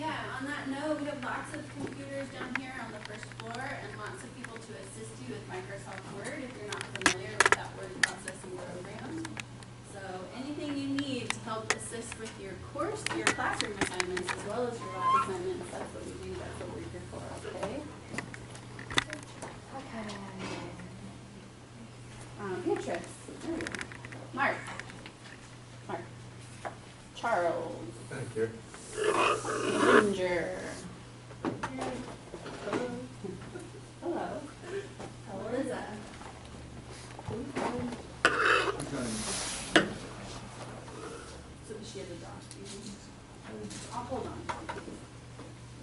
Yeah, on that note, we have lots of computers down here on the first floor and lots of people to assist you with Microsoft Word if you're not familiar with that word processing program. So anything you need to help assist with your course, your classroom assignments, as well as your lab assignments, that's what we do, that's what we're here for, okay? Beatrice, there we go. Mark. Charles. Thank you. Ginger. Hello. How is that? So does she have a Josh? I'll hold on.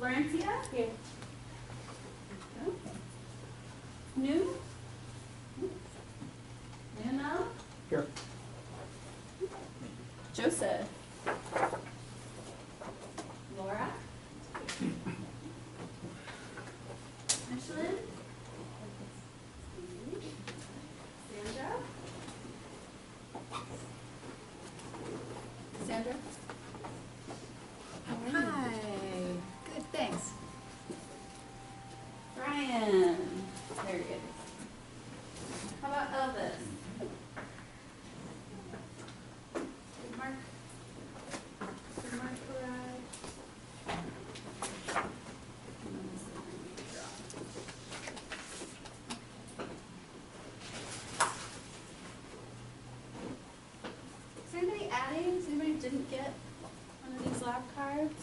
Laurentia? Here. New? Nano? Here. Joseph. Laura? Michelin? Sandra? Sandra? Hi. Good, thanks. Brian? There he is. How about Elvis? Did Mark arrive? Is anybody adding? Does anybody didn't get one of these lab cards?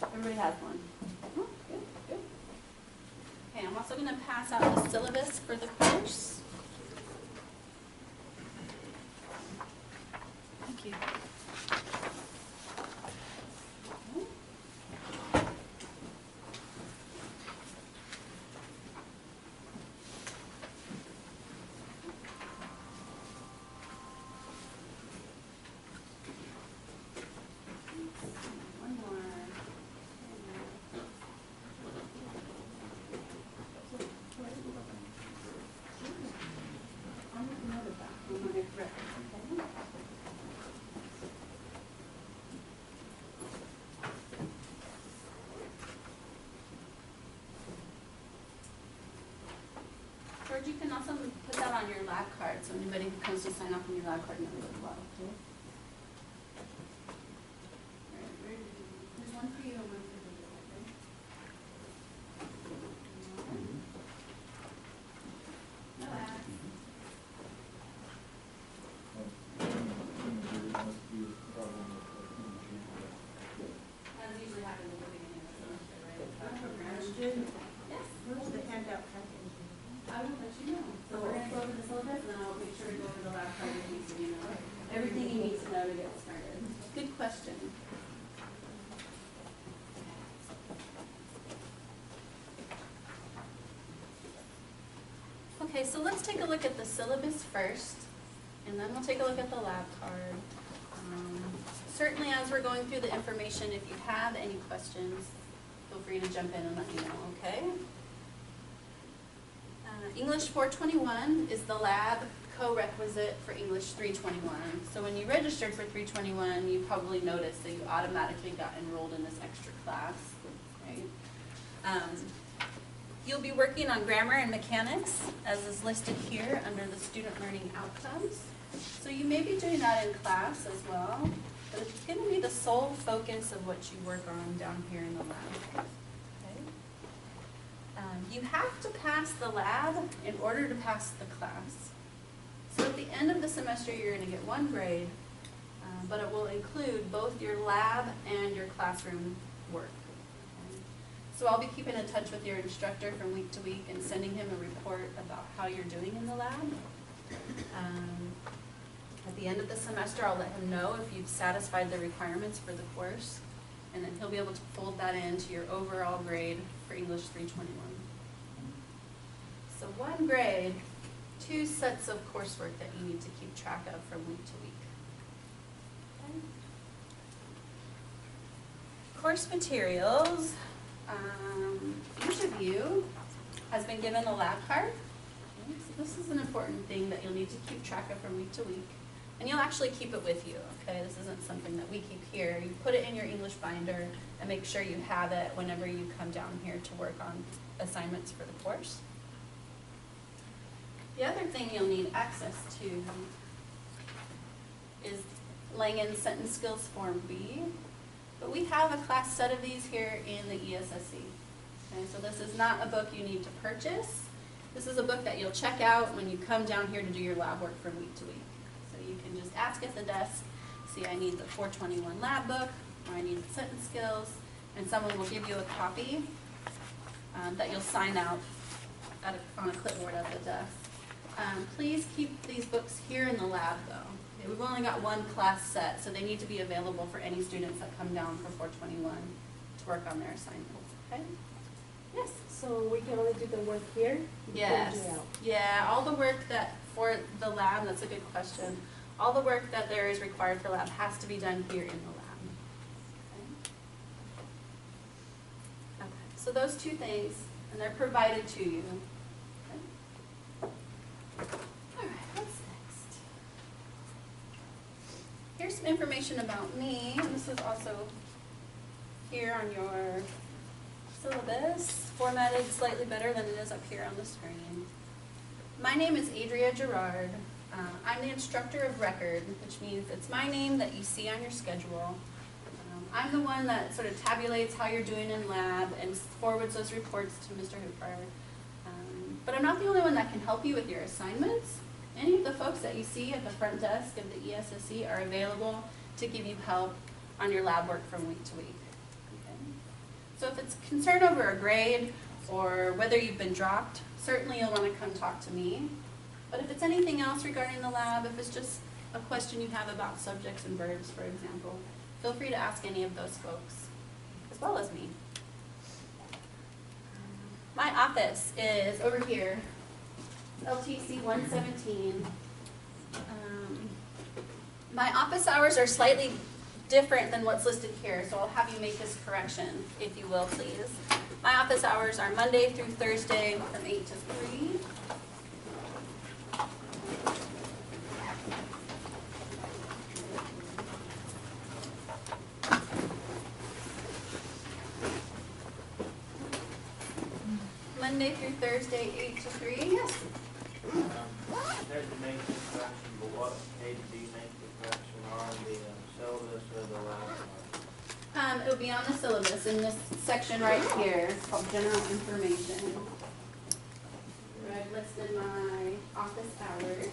Everybody has one. Oh, good, good. Okay, I'm also going to pass out the syllabus for the course. Thank you. One more. I'll make a note of that when I read, okay? George, you can also put that on your lab card, so anybody who comes to sign up on your lab card knows as well, okay? Alright, there's one for you and one for the okay? No ads. As usually happens at the beginning of the semester, right? Yes. Where's the handout package? I will let you know. So we're going to go over the syllabus, and then I'll make sure to go over the lab card with you so you know everything you need to know to get started. Good question. Okay, so let's take a look at the syllabus first, and then we'll take a look at the lab card. Certainly as we're going through the information, if you have any questions, feel free to jump in and let me know, okay? English 421 is the lab co-requisite for English 321. So when you registered for 321, you probably noticed that you automatically got enrolled in this extra class, right? You'll be working on grammar and mechanics, as is listed here under the student learning outcomes. So you may be doing that in class as well, but it's going to be the sole focus of what you work on down here in the lab. You have to pass the lab in order to pass the class. So at the end of the semester, you're going to get 1 grade, but it will include both your lab and your classroom work. Okay? So I'll be keeping in touch with your instructor from week to week and sending him a report about how you're doing in the lab. At the end of the semester, I'll let him know if you've satisfied the requirements for the course, and then he'll be able to fold that into your overall grade for English 321. So 1 grade, 2 sets of coursework that you need to keep track of from week to week. Okay. Course materials. Each of you has been given a lab card. Okay, so this is an important thing that you'll need to keep track of from week to week. And you'll actually keep it with you, okay? This isn't something that we keep here. You put it in your English binder and make sure you have it whenever you come down here to work on assignments for the course. The other thing you'll need access to is Langen Sentence Skills Form B. But we have a class set of these here in the ESSE. Okay, so this is not a book you need to purchase. This is a book that you'll check out when you come down here to do your lab work from week to week. So you can just ask at the desk, see, I need the 421 lab book, or I need the sentence skills, and someone will give you a copy that you'll sign out on a clipboard at the desk. Please keep these books here in the lab though. Okay, we've only got one class set, so they need to be available for any students that come down for 421 to work on their assignments, okay? Yes? So we can only do the work here? Yes. Print it out. Yeah, all the work that, for the lab, that's a good question. All the work that there is required for lab has to be done here in the lab. Okay. Okay. So those two things, and they're provided to you. Okay. All right, what's next? Here's some information about me. This is also here on your syllabus, formatted slightly better than it is up here on the screen. My name is Adria Gerard. I'm the instructor of record, which means it's my name that you see on your schedule. I'm the one that sort of tabulates how you're doing in lab and forwards those reports to Mr. Hooper. But I'm not the only one that can help you with your assignments. Any of the folks that you see at the front desk of the ESSE are available to give you help on your lab work from week to week. So if it's concern over a grade or whether you've been dropped, certainly you'll want to come talk to me. But if it's anything else regarding the lab, if it's just a question you have about subjects and verbs, for example, feel free to ask any of those folks, as well as me. My office is over here, LTC 117. My office hours are slightly different than what's listed here, so I'll have you make this correction, if you will, please. My office hours are Monday through Thursday from 8 to 3. Monday through Thursday, 8 to 3, yes? There's the make the correction, but what page do you make the correction on, the syllabus or the lab? It'll be on the syllabus in this section right here. It's called General Information. Where I've listed my office hours.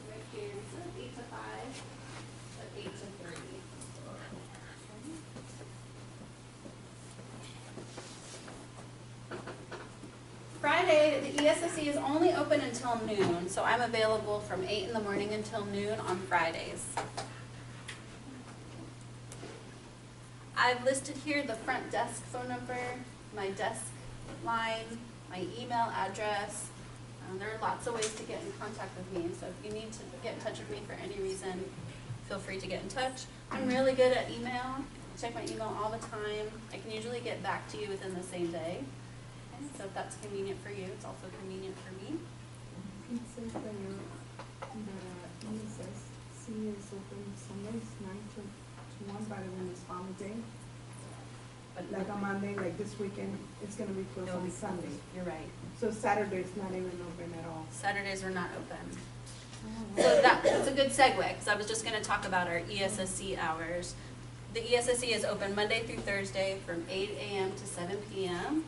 Right here, so 8 to 5, but 8 to 3. Friday, the ESSE is only open until noon, so I'm available from 8 in the morning until noon on Fridays. I've listed here the front desk phone number, my desk line, my email address. There are lots of ways to get in contact with me, so if you need to get in touch with me for any reason, feel free to get in touch. I'm really good at email. I check my email all the time. I can usually get back to you within the same day. Okay, so if that's convenient for you, it's also convenient for me. It says that the ESSE is open Sundays 9 to 1, but when it's holiday, But like on Monday, like this weekend, it's gonna be closed it'll on be Sunday. You're right. So Saturday's not even open at all. Saturdays are not open. So that's a good segue, because I was just going to talk about our ESSE hours. The ESSE is open Monday through Thursday from 8 a.m. to 7 p.m.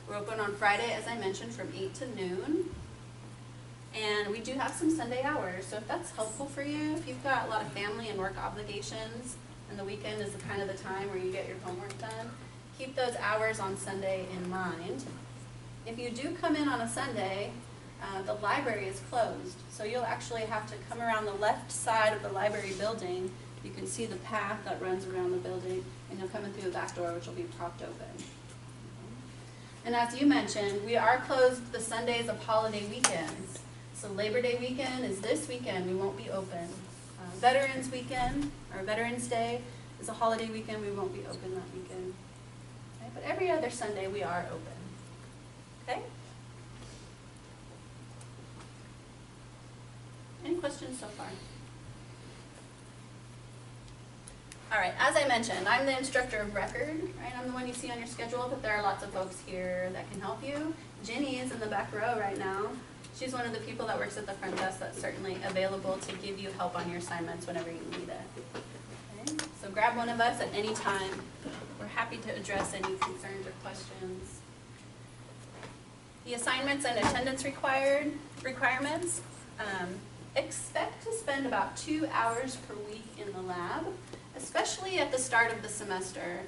We're open on Friday, as I mentioned, from 8 to noon. And we do have some Sunday hours, so if that's helpful for you, if you've got a lot of family and work obligations, and the weekend is kind of the time where you get your homework done, keep those hours on Sunday in mind. If you do come in on a Sunday, the library is closed, so you'll actually have to come around the left side of the library building. You can see the path that runs around the building, and you'll come in through the back door, which will be propped open. And as you mentioned, we are closed the Sundays of holiday weekends. So Labor Day weekend is this weekend, we won't be open. Veterans Weekend, or Veterans Day, is a holiday weekend, we won't be open that weekend. Okay? But every other Sunday we are open. Okay? Any questions so far? All right, as I mentioned, I'm the instructor of record, right? I'm the one you see on your schedule, but there are lots of folks here that can help you. Ginny is in the back row right now. She's one of the people that works at the front desk that's certainly available to give you help on your assignments whenever you need it. Okay? So grab one of us at any time. We're happy to address any concerns or questions. The assignments and attendance requirements. Expect to spend about 2 hours per week in the lab, especially at the start of the semester.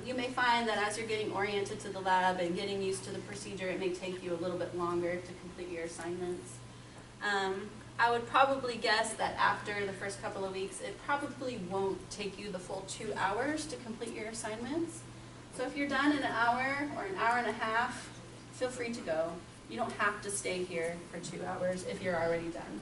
You may find that as you're getting oriented to the lab and getting used to the procedure, it may take you a little bit longer to complete your assignments. I would probably guess that after the first couple of weeks, it probably won't take you the full 2 hours to complete your assignments. So if you're done in an hour or an hour and a half, feel free to go. You don't have to stay here for 2 hours if you're already done.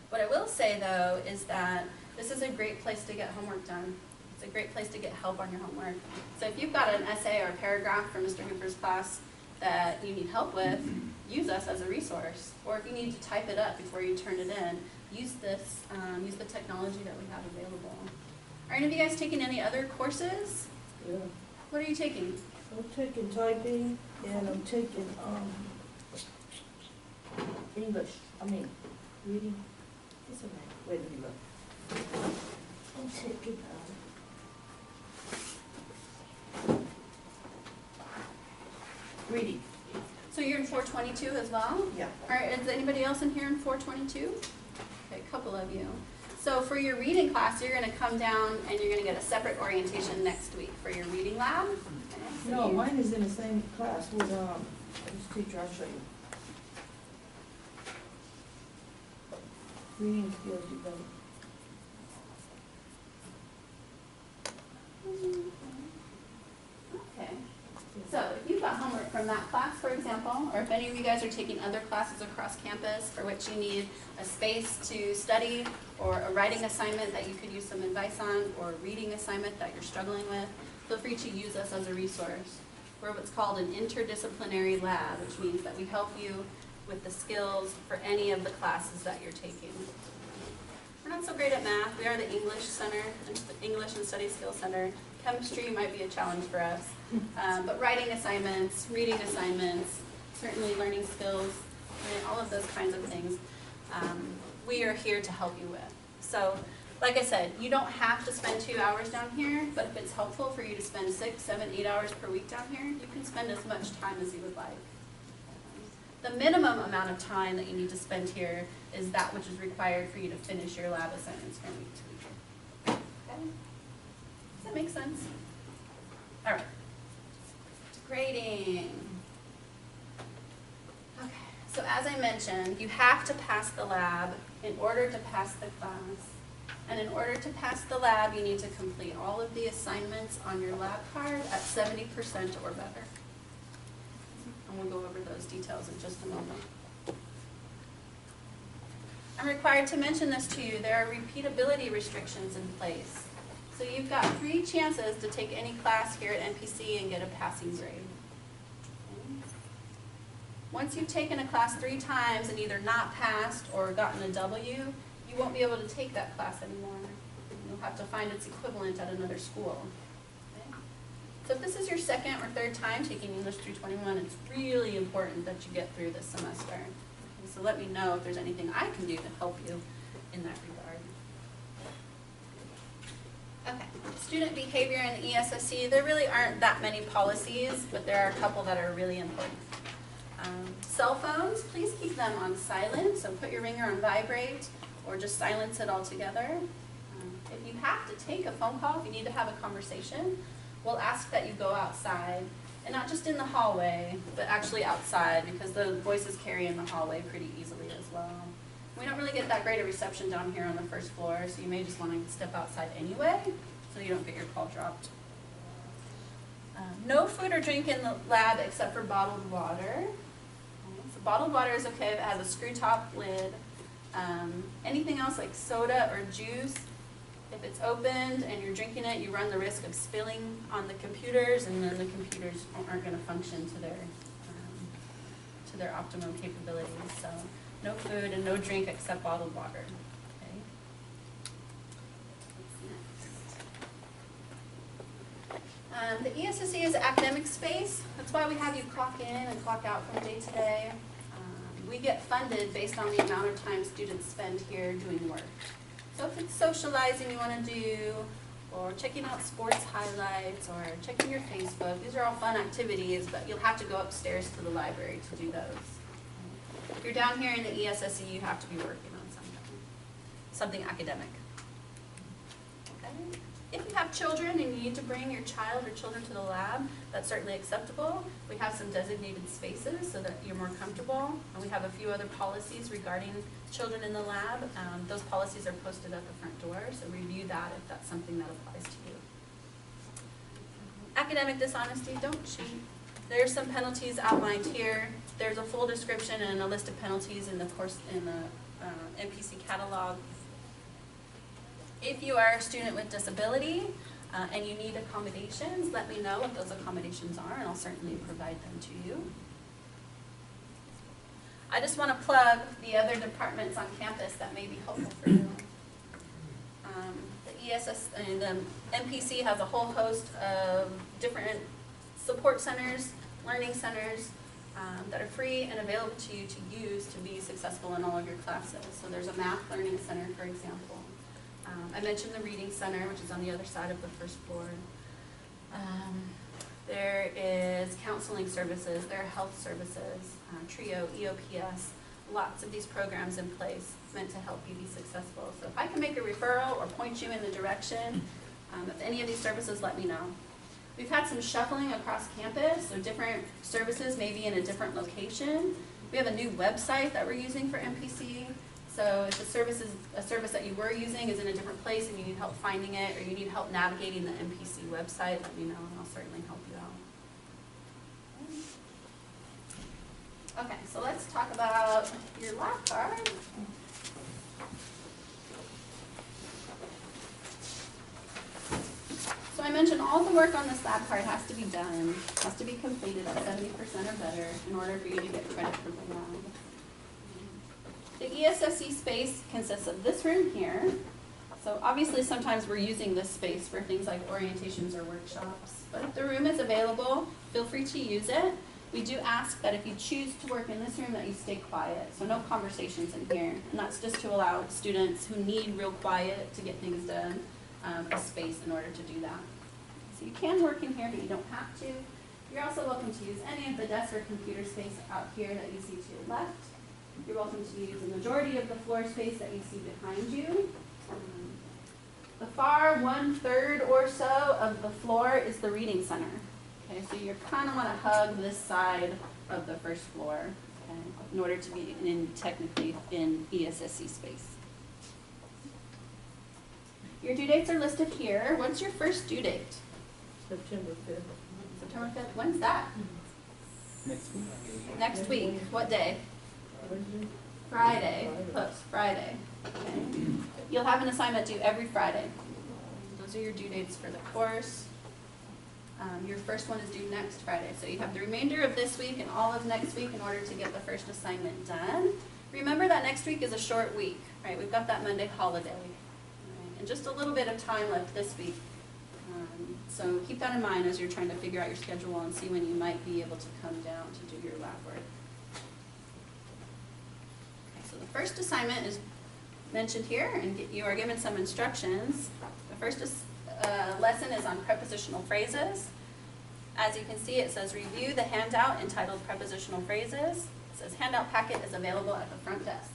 What I will say, though, is that this is a great place to get homework done. It's a great place to get help on your homework. So if you've got an essay or a paragraph from Mr. Hooper's class that you need help with, use us as a resource. Or if you need to type it up before you turn it in, use this, use the technology that we have available. Are any of you guys taking any other courses? Yeah, What are you taking? I'm taking typing and I'm taking, English, reading. What's the name? Wait, let me look. I'm taking, reading. So you're in 422 as well? Yeah. All right, is anybody else in here in 422? Okay, a couple of you. So for your reading class, you're going to come down and you're going to get a separate orientation next week for your reading lab. Okay, so No, you- mine is in the same class with, this teacher, I'll show you. Reading skills development. Okay. So if you've got homework from that class, for example, or if any of you guys are taking other classes across campus for which you need a space to study, or a writing assignment that you could use some advice on, or a reading assignment that you're struggling with, feel free to use us as a resource. We're what's called an interdisciplinary lab, which means that we help you with the skills for any of the classes that you're taking. We're not so great at math. We are the English Center, English and Study Skills Center. Chemistry might be a challenge for us. But writing assignments, reading assignments, certainly learning skills, right, all of those kinds of things, we are here to help you with. So, like I said, you don't have to spend 2 hours down here, but if it's helpful for you to spend 6, 7, 8 hours per week down here, you can spend as much time as you would like. The minimum amount of time that you need to spend here is that which is required for you to finish your lab assignments from week to week. Okay? Does that make sense? All right. Grading. Okay, so as I mentioned, you have to pass the lab in order to pass the class. And in order to pass the lab, you need to complete all of the assignments on your lab card at 70% or better. And we'll go over those details in just a moment. I'm required to mention this to you. There are repeatability restrictions in place. So you've got 3 chances to take any class here at NPC and get a passing grade. Okay. Once you've taken a class 3 times and either not passed or gotten a W, you won't be able to take that class anymore. You'll have to find its equivalent at another school. Okay. So if this is your 2nd or 3rd time taking English 321, it's really important that you get through this semester. Okay, so let me know if there's anything I can do to help you in that regard. Okay, student behavior in the ESSC, there really aren't that many policies, but there are a couple that are really important. Cell phones, please keep them on silent, so put your ringer on vibrate or just silence it altogether. If you have to take a phone call, if you need to have a conversation, we'll ask that you go outside, and not just in the hallway, but actually outside, because the voices carry in the hallway pretty easily as well. We don't really get that great a reception down here on the 1st floor, so you may just want to step outside anyway, so you don't get your call dropped. No food or drink in the lab except for bottled water. So bottled water is okay if it has a screw top lid. Anything else like soda or juice, if it's opened and you're drinking it, you run the risk of spilling on the computers, and then the computers aren't going to function to their optimum capabilities. So no food and no drink except bottled water. Okay. What's next? The ESSE is academic space. That's why we have you clock in and clock out from day to day. We get funded based on the amount of time students spend here doing work. So if it's socializing you want to do, or checking out sports highlights, or checking your Facebook, these are all fun activities, but you'll have to go upstairs to the library to do those. If you're down here in the ESSE, you have to be working on something academic. Okay? If you have children and you need to bring your child or children to the lab, that's certainly acceptable. We have some designated spaces so that you're more comfortable. And we have a few other policies regarding children in the lab. Those policies are posted at the front door, so review that if that's something that applies to you. Academic dishonesty, don't cheat. There's some penalties outlined here. There's a full description and a list of penalties in the course in the MPC catalog. If you are a student with disability and you need accommodations, let me know what those accommodations are, and I'll certainly provide them to you. I just want to plug the other departments on campus that may be helpful for you. The ESS and the MPC has a whole host of different support centers, learning centers that are free and available to you to use to be successful in all of your classes. So there's a math learning center, for example. I mentioned the reading center, which is on the other side of the first floor. There is counseling services, there are health services, TRIO, EOPS, lots of these programs in place meant to help you be successful. So if I can make a referral or point you in the direction of any of these services, let me know. We've had some shuffling across campus, so different services may be in a different location. We have a new website that we're using for MPC. So if a service that you were using is in a different place and you need help finding it, or you need help navigating the MPC website, let me know and I'll certainly help you out. Okay, so let's talk about your lab card. So I mentioned all the work on this lab card has to be done, has to be completed at 70% or better in order for you to get credit for the lab. The ESSE space consists of this room here. So obviously sometimes we're using this space for things like orientations or workshops. But if the room is available, feel free to use it. We do ask that if you choose to work in this room that you stay quiet. So no conversations in here. And that's just to allow students who need real quiet to get things done a space in order to do that. So you can work in here, but you don't have to. You're also welcome to use any of the desk or computer space out here that you see to your left. You're welcome to use the majority of the floor space that you see behind you. The far 1/3 or so of the floor is the reading center. Okay, so you kind of want to hug this side of the first floor, okay, in order to be technically in ESSE space. Your due dates are listed here. What's your first due date? September 5th. September 5th. When's that? Next week. Next week. What day? Friday. Close. Friday. Okay. You'll have an assignment due every Friday. Those are your due dates for the course. Your first one is due next Friday. So you have the remainder of this week and all of next week in order to get the first assignment done. Remember that next week is a short week, right? We've got that Monday holiday. Right? And just a little bit of time left this week. So keep that in mind as you're trying to figure out your schedule and see when you might be able to come down to do your lab work. Okay, so the first assignment is mentioned here, and you are given some instructions. The first lesson is on prepositional phrases. As you can see, it says review the handout entitled Prepositional Phrases. It says handout packet is available at the front desk.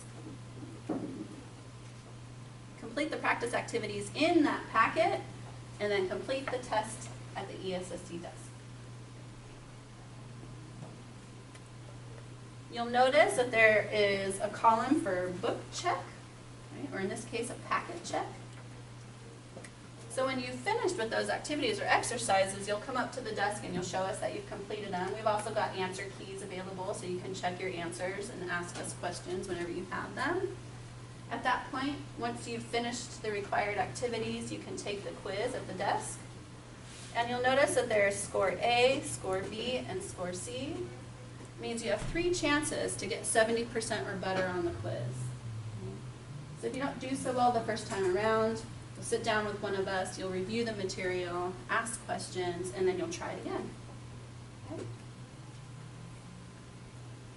Complete the practice activities in that packet, and then complete the test at the ESSE desk. You'll notice that there is a column for book check, right? Or in this case, a packet check. So when you've finished with those activities or exercises, you'll come up to the desk and you'll show us that you've completed them. We've also got answer keys available so you can check your answers and ask us questions whenever you have them. At that point, once you've finished the required activities, you can take the quiz at the desk. And you'll notice that there's score A, score B, and score C. It means you have 3 chances to get 70% or better on the quiz. So if you don't do so well the first time around, You'll sit down with one of us, you'll review the material, ask questions, and then you'll try it again. Okay?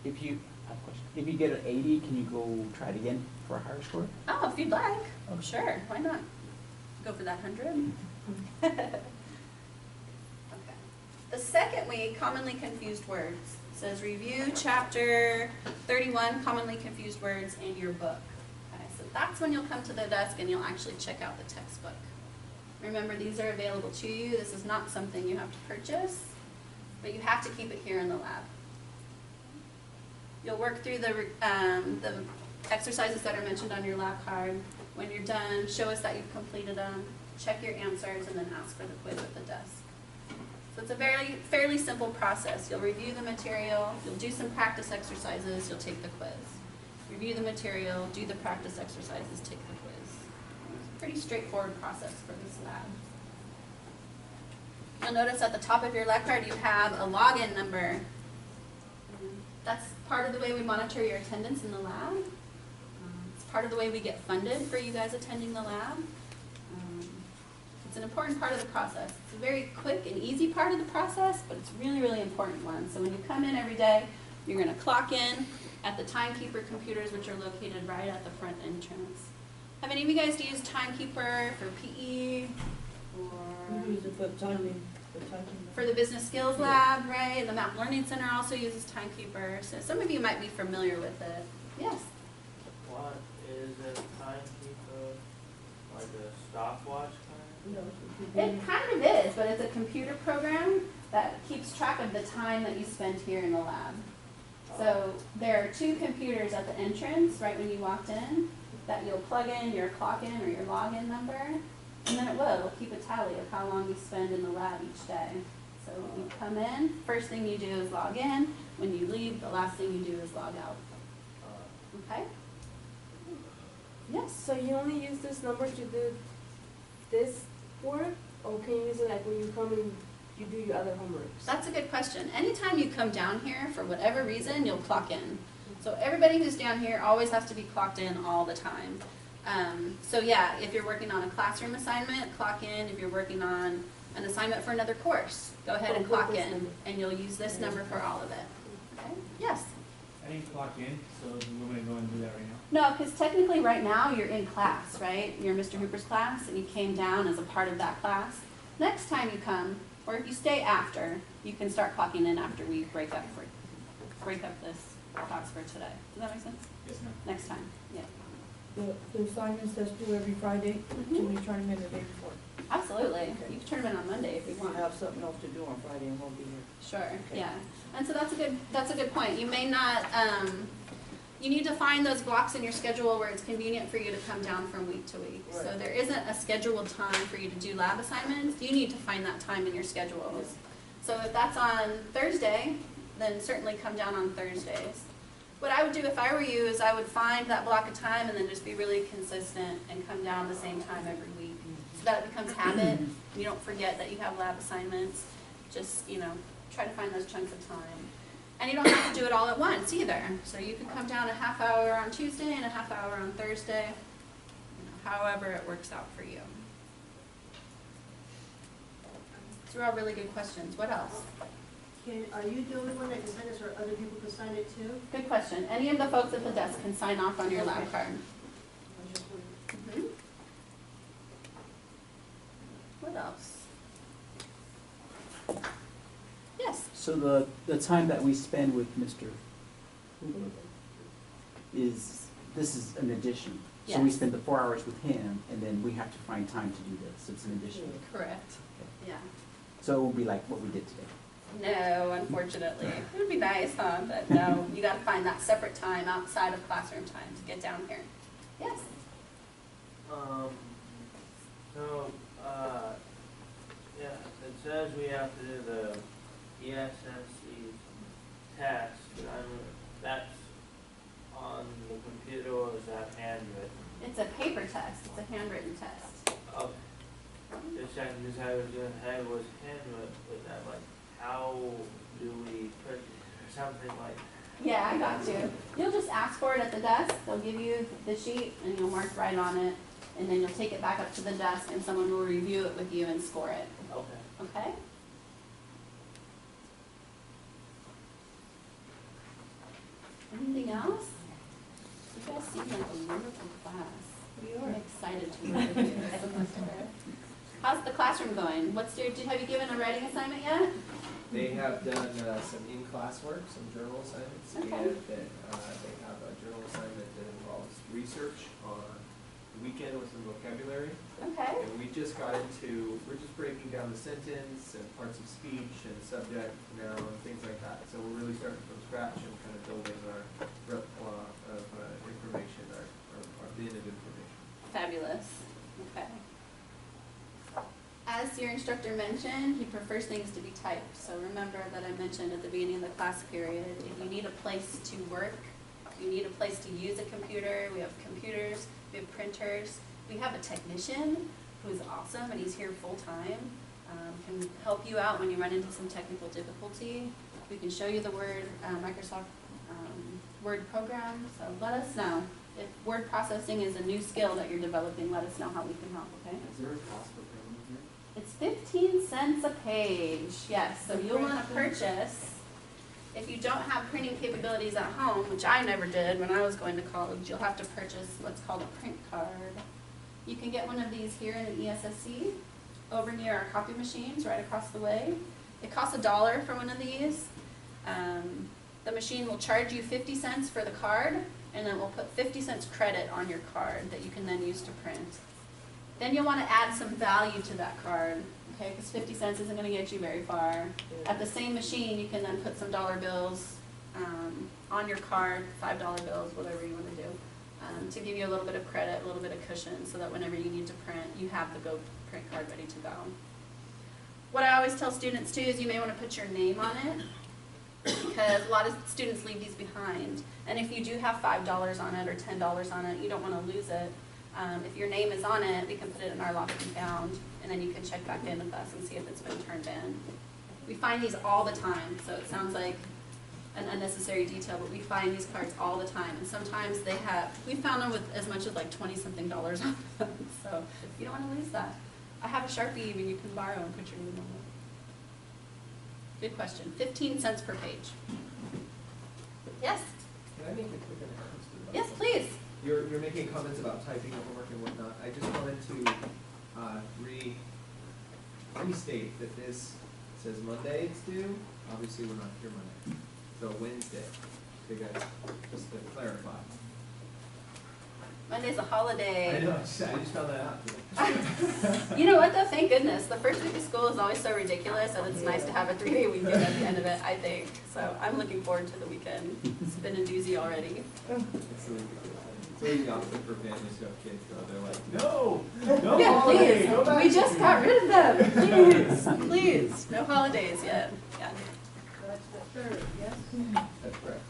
If you, I have a question. If you get an 80, can you go try it again for a higher score? Oh, if you'd like. Oh, sure. Why not? Go for that 100. Okay. The second week, commonly confused words. It says review chapter 31, commonly confused words in your book. Okay, so that's when you'll come to the desk and you'll actually check out the textbook. Remember, these are available to you. This is not something you have to purchase, but you have to keep it here in the lab. You'll work through the exercises that are mentioned on your lab card. When you're done, show us that you've completed them, check your answers, and then ask for the quiz at the desk. So it's a fairly simple process. You'll review the material, you'll do some practice exercises, you'll take the quiz. Review the material, do the practice exercises, take the quiz. It's a pretty straightforward process for this lab. You'll notice at the top of your lab card you have a login number. That's part of the way we monitor your attendance in the lab. It's part of the way we get funded for you guys attending the lab. It's an important part of the process. It's a very quick and easy part of the process, but it's a really, really important one. So when you come in every day, you're going to clock in at the Timekeeper computers, which are located right at the front entrance. Have any of you guys used Timekeeper for PE or We use it for timing, for the Business Skills Lab, right? And the Map Learning Center also uses Timekeeper. So some of you might be familiar with it. Yes? What is a timekeeper, like a stopwatch kind It kind of is, but it's a computer program that keeps track of the time that you spend here in the lab. So there are two computers at the entrance, right when you walked in, that you'll plug in your clock in or your login number, and then it'll keep a tally of how long you spend in the lab each day. So when you come in, first thing you do is log in. When you leave, the last thing you do is log out. Okay? Yes? So you only use this number to do this work, or can you use it like when you come and you do your other homeworks? That's a good question. Anytime you come down here, for whatever reason, you'll clock in. So everybody who's down here always has to be clocked in all the time. So yeah, if you're working on a classroom assignment, clock in. If you're working on an assignment for another course, go ahead and clock in, and you'll use this number for all of it. Okay? Yes? I didn't clock in, so we're going to go and do that right now. No, because technically right now you're in class, right? You're in Mr. Hooper's class, and you came down as a part of that class. Next time you come, or if you stay after, you can start clocking in after we break up this class for today. Does that make sense? Yes, ma'am. Next time, yeah. The assignments that's due every Friday, can we turn them in the day before? Absolutely. You can turn them in on Monday if you If we want. have something else to do on Friday and won't be here. Sure, Okay. yeah. And so that's a good point. You may not, you need to find those blocks in your schedule where it's convenient for you to come down from week to week. So Right. there isn't a scheduled time for you to do lab assignments. You need to find that time in your schedules. So if that's on Thursday, then certainly come down on Thursdays. What I would do if I were you is I would find that block of time and then just be really consistent and come down the same time every week. So that it becomes habit. You don't forget that you have lab assignments. Just, try to find those chunks of time. And you don't have to do it all at once either. So you could come down a half hour on Tuesday and a half hour on Thursday, however it works out for you. These are all really good questions. What else? Are you the only one that can sign this, or other people can sign it too? Good question. Any of the folks at the desk can sign off on your lab card. I just wondered. Mhm. What else? Yes. So the time that we spend with Mr. Hooper this is an addition. So we Yes. spend the 4 hours with him, and then we have to find time to do this. It's an addition. Correct. Yeah. So it will be like what we did today. No, unfortunately. It would be nice, huh? But no, you got to find that separate time outside of classroom time to get down here. Yes. Yeah, it says we have to do the ESSC test. That's on the computer, or is that handwritten? It's a paper test. It's a handwritten test. Just checking, this I was doing, it was handwritten, but that how do we put something like? Yeah, I got you. You'll just ask for it at the desk. They'll give you the sheet and you'll mark right on it. and then you'll take it back up to the desk and someone will review it with you and score it, Okay. okay? Anything else? You guys seem like a wonderful class. I'm excited to work with you this semester. How's the classroom going? Have you given a writing assignment yet? They have done some in-class work, some journal assignments, Okay. and then they have a journal assignment that involves research on the weekend with some vocabulary. Okay. And we just got into, we're just breaking down the sentence and parts of speech and subject, noun, things like that. So we're really starting from scratch and kind of building our repertoire of information, our bin of information. Fabulous. Okay. As your instructor mentioned, he prefers things to be typed. So remember that I mentioned at the beginning of the class period, if you need a place to work, you need a place to use a computer, we have computers, we have printers, we have a technician who's awesome and he's here full time, can help you out when you run into some technical difficulty. We can show you the Word, Microsoft Word program, so let us know. If word processing is a new skill that you're developing, let us know how we can help, okay? Is there a cost per payment here? It's 15 cents a page, yes, so you'll want to purchase. If you don't have printing capabilities at home, which I never did when I was going to college, you'll have to purchase what's called a print card. You can get one of these here in the ESSC, over near our copy machines right across the way. It costs $1 for one of these. The machine will charge you 50 cents for the card, and then we'll put 50 cents credit on your card that you can then use to print. Then you'll want to add some value to that card, okay, because 50 cents isn't going to get you very far. At the same machine, you can then put some dollar bills on your card, $5 bills, whatever you want to do, to give you a little bit of credit, a little bit of cushion, so that whenever you need to print, you have the Go print card ready to go. What I always tell students too is you may want to put your name on it, because a lot of students leave these behind. And if you do have $5 on it or $10 on it, you don't want to lose it. If your name is on it, we can put it in our lost and found, and then you can check back in with us and see if it's been turned in. We find these all the time, so it sounds like an unnecessary detail, but we find these cards all the time. And sometimes we found them with as much as like 20-something dollars on them. So you don't want to lose that. I have a Sharpie even you can borrow and put your name on it. Good question. 15 cents per page. Yes? Can I make a quick announcement? Yes, please. You're making comments about typing homework and whatnot. I just wanted to restate that this says Monday it's due. Obviously, we're not here Monday. So Wednesday. So you guys, just to clarify. Monday's a holiday. I know, I just found that out. You know what though? Thank goodness. The first week of school is always so ridiculous, and it's nice to have a 3-day weekend at the end of it, I think. So I'm looking forward to the weekend. It's been a doozy already. It's always the opposite for families who have kids, though. They're like, no, no Yeah, holiday, please. go back We to just school." got rid of them. Please, please. No holidays yet. Yeah. That's the third, yes? That's correct.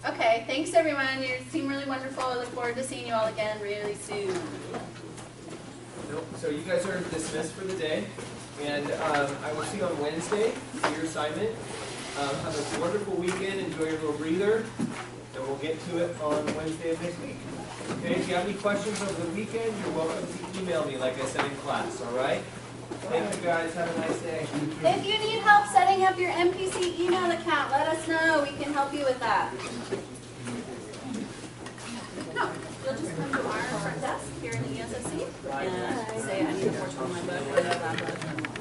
Okay, thanks everyone. You seem really wonderful. I look forward to seeing you all again really soon. Nope. So you guys are dismissed for the day, and I will see you on Wednesday for your assignment. Have a wonderful weekend. Enjoy your little breather, and we'll get to it on Wednesday of next week. Okay? If you have any questions over the weekend, you're welcome to email me, like I said in class. All right? Thank you guys. Have a nice day. If you need help setting up your MPC email account, let us know. We can help you with that. No, you'll just come to our front desk here in the ESSC and say, I need a portion of my book or blah, blah, blah.